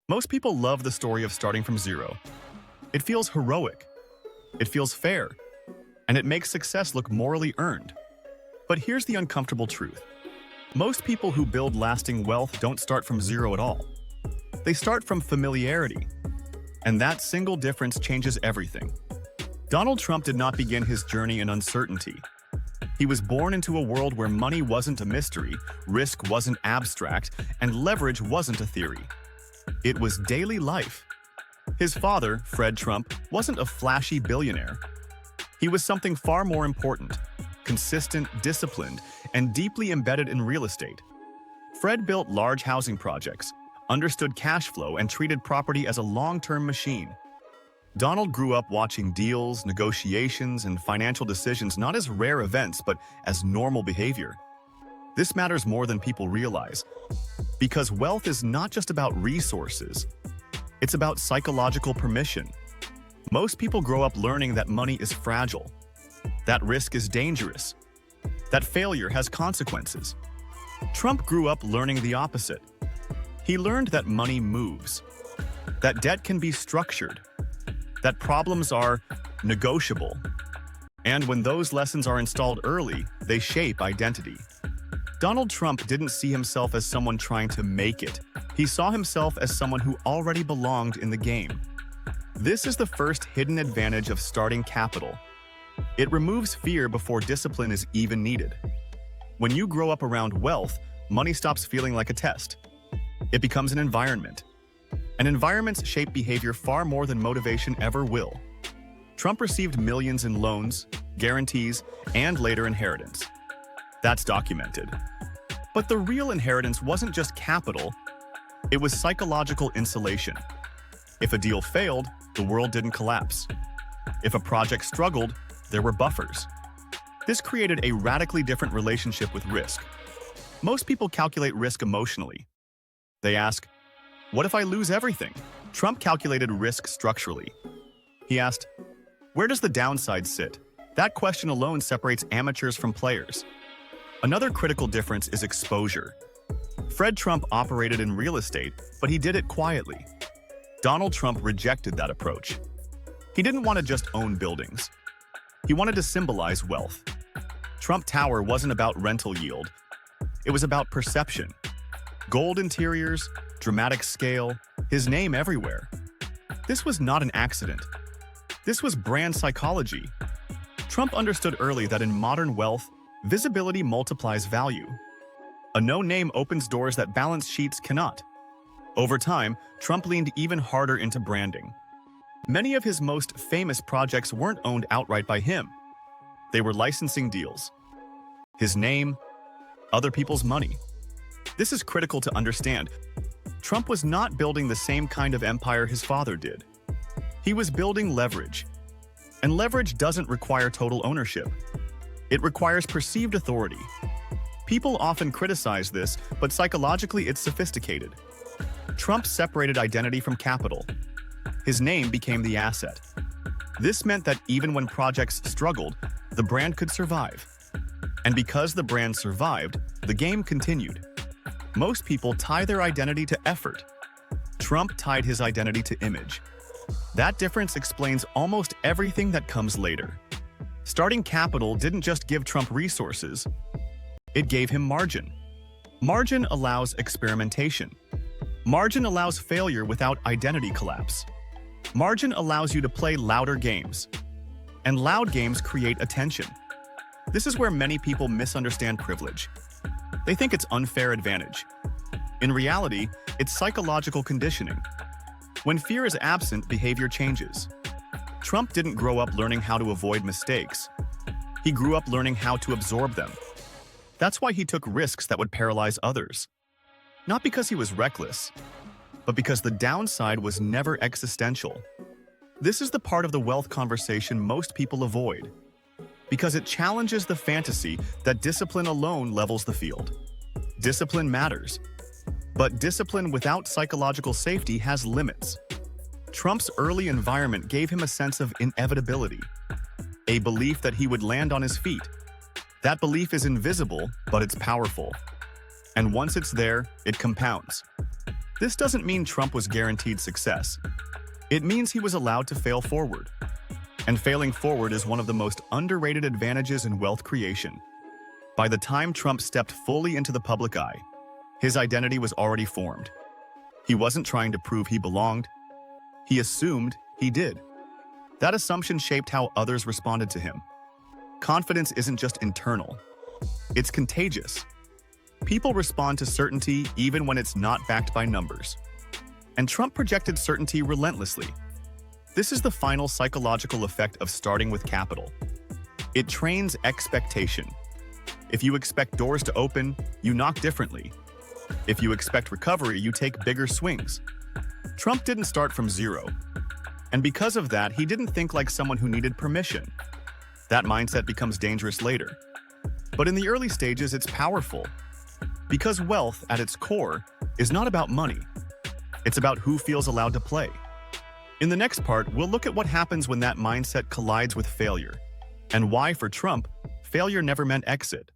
Most people love the story of starting from zero. It feels heroic, it feels fair, and it makes success look morally earned. But here's the uncomfortable truth. Most people who build lasting wealth don't start from zero at all. They start from familiarity, and that single difference changes everything. Donald Trump did not begin his journey in uncertainty. He was born into a world where money wasn't a mystery, risk wasn't abstract, and leverage wasn't a theory. It was daily life. His father, Fred Trump, wasn't a flashy billionaire. He was something far more important: consistent, disciplined, and deeply embedded in real estate. Fred built large housing projects, understood cash flow, and treated property as a long-term machine. Donald grew up watching deals, negotiations, and financial decisions not as rare events, but as normal behavior. This matters more than people realize, because wealth is not just about resources. It's about psychological permission. Most people grow up learning that money is fragile, that risk is dangerous, that failure has consequences. Trump grew up learning the opposite. He learned that money moves, that debt can be structured, that problems are negotiable. And when those lessons are installed early, they shape identity. Donald Trump didn't see himself as someone trying to make it. He saw himself as someone who already belonged in the game. This is the first hidden advantage of starting capital. It removes fear before discipline is even needed. When you grow up around wealth, money stops feeling like a test. It becomes an environment. And environments shape behavior far more than motivation ever will. Trump received millions in loans, guarantees, and later inheritance. That's documented. But the real inheritance wasn't just capital, it was psychological insulation. If a deal failed, the world didn't collapse. If a project struggled, there were buffers. This created a radically different relationship with risk. Most people calculate risk emotionally. They ask, what if I lose everything? Trump calculated risk structurally. He asked, where does the downside sit? That question alone separates amateurs from players. Another critical difference is exposure. Fred Trump operated in real estate, but he did it quietly. Donald Trump rejected that approach. He didn't want to just own buildings. He wanted to symbolize wealth. Trump Tower wasn't about rental yield. It was about perception. Gold interiors, dramatic scale, his name everywhere. This was not an accident. This was brand psychology. Trump understood early that in modern wealth, visibility multiplies value. A known name opens doors that balance sheets cannot. Over time, Trump leaned even harder into branding. Many of his most famous projects weren't owned outright by him. They were licensing deals. His name, other people's money. This is critical to understand. Trump was not building the same kind of empire his father did. He was building leverage. And leverage doesn't require total ownership. It requires perceived authority. People often criticize this, but psychologically it's sophisticated. Trump separated identity from capital. His name became the asset. This meant that even when projects struggled, the brand could survive. And because the brand survived, the game continued. Most people tie their identity to effort. Trump tied his identity to image. That difference explains almost everything that comes later. Starting capital didn't just give Trump resources, it gave him margin. Margin allows experimentation. Margin allows failure without identity collapse. Margin allows you to play louder games. And loud games create attention. This is where many people misunderstand privilege. They think it's unfair advantage. In reality, it's psychological conditioning. When fear is absent, behavior changes. Trump didn't grow up learning how to avoid mistakes. He grew up learning how to absorb them. That's why he took risks that would paralyze others. Not because he was reckless, but because the downside was never existential. This is the part of the wealth conversation most people avoid, because it challenges the fantasy that discipline alone levels the field. Discipline matters, but discipline without psychological safety has limits. Trump's early environment gave him a sense of inevitability, a belief that he would land on his feet. That belief is invisible, but it's powerful. And once it's there, it compounds. This doesn't mean Trump was guaranteed success. It means he was allowed to fail forward. And failing forward is one of the most underrated advantages in wealth creation. By the time Trump stepped fully into the public eye, his identity was already formed. He wasn't trying to prove he belonged. He assumed he did. That assumption shaped how others responded to him. Confidence isn't just internal. It's contagious. People respond to certainty even when it's not backed by numbers. And Trump projected certainty relentlessly. This is the final psychological effect of starting with capital. It trains expectation. If you expect doors to open, you knock differently. If you expect recovery, you take bigger swings. Trump didn't start from zero. And because of that, he didn't think like someone who needed permission. That mindset becomes dangerous later. But in the early stages, it's powerful. Because wealth, at its core, is not about money. It's about who feels allowed to play. In the next part, we'll look at what happens when that mindset collides with failure, and why, for Trump, failure never meant exit.